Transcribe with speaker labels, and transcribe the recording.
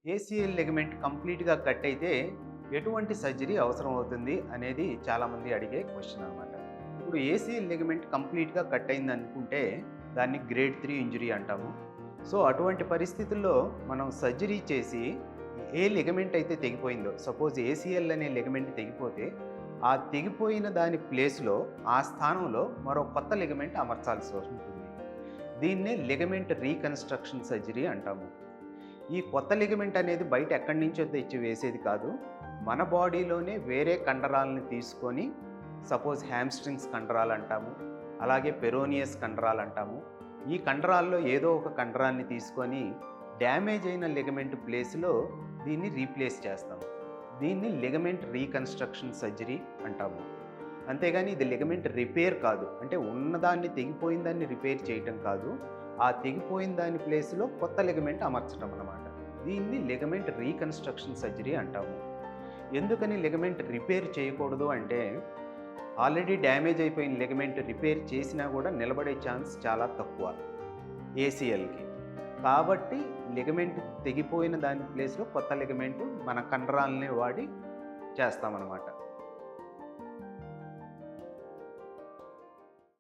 Speaker 1: ACL ligament కంప్లీట్‌గా cut అయితే ఎటువంటి సర్జరీ అవసరం అవుతుంది అనేది చాలామంది అడిగే క్వెషన్ అనమాట. ఇప్పుడు ఏసీఎల్ లిగమెంట్ కంప్లీట్‌గా కట్ అయిందనుకుంటే దాన్ని గ్రేడ్ 3 ఇంజ్యూరీ అంటాము. సో, అటువంటి పరిస్థితుల్లో మనం సర్జరీ చేసి ఏ లిగమెంట్ అయితే తెగిపోయిందో, సపోజ్ ఏసీఎల్ అనే లిగమెంట్ తెగిపోతే ఆ తెగిపోయిన దాని ప్లేస్‌లో ఆ స్థానంలో మరో కొత్త లిగమెంట్ అమర్చాల్సి ఉంటుంది. దీన్నే లిగమెంట్ రీకన్‌స్ట్రక్షన్ సర్జరీ అంటాము. ఈ కొత్త లిగమెంట్ అనేది బయట ఎక్కడి నుంచో తెచ్చి వేసేది కాదు. మన బాడీలోనే వేరే కండరాలను తీసుకొని, సపోజ్ హ్యామ్‌స్ట్రింగ్స్ కండరాలు అంటాము. అలాగే పెరోనియస్ కండరాలు అంటాము. ఈ కండరాల్లో ఏదో ఒక కండరాన్ని తీసుకొని డ్యామేజ్ అయిన లిగమెంట్ ప్లేస్‌లో దీన్ని రీప్లేస్ చేస్తాము. దీన్ని లిగమెంట్ రీకన్‌స్ట్రక్షన్ సర్జరీ అంటాము. అంతేగాని ఇది లిగమెంట్ రిపేర్ కాదు. అంటే ఉన్నదాన్ని తెగిపోయిన దాన్ని రిపేర్ చేయటం కాదు. ఆ తెగిపోయిన దాని ప్లేస్‌లో కొత్త లిగమెంట్ అమర్చటం అన్నమాట. దీన్ని లిగమెంట్ రీకన్‌స్ట్రక్షన్ సర్జరీ అంటాము. ఎందుకని లిగమెంట్ రిపేర్ చేయకూడదు అంటే, ఆల్రెడీ డ్యామేజ్ అయిపోయిన లిగమెంట్ రిపేర్ చేసినా కూడా నిలబడే ఛాన్స్ చాలా తక్కువ ఏసీఎల్‌కి. కాబట్టి లిగమెంట్ తెగిపోయిన దాని ప్లేస్‌లో కొత్త లిగమెంట్ మన కండరాలనే వాడి చేస్తామన్నమాట.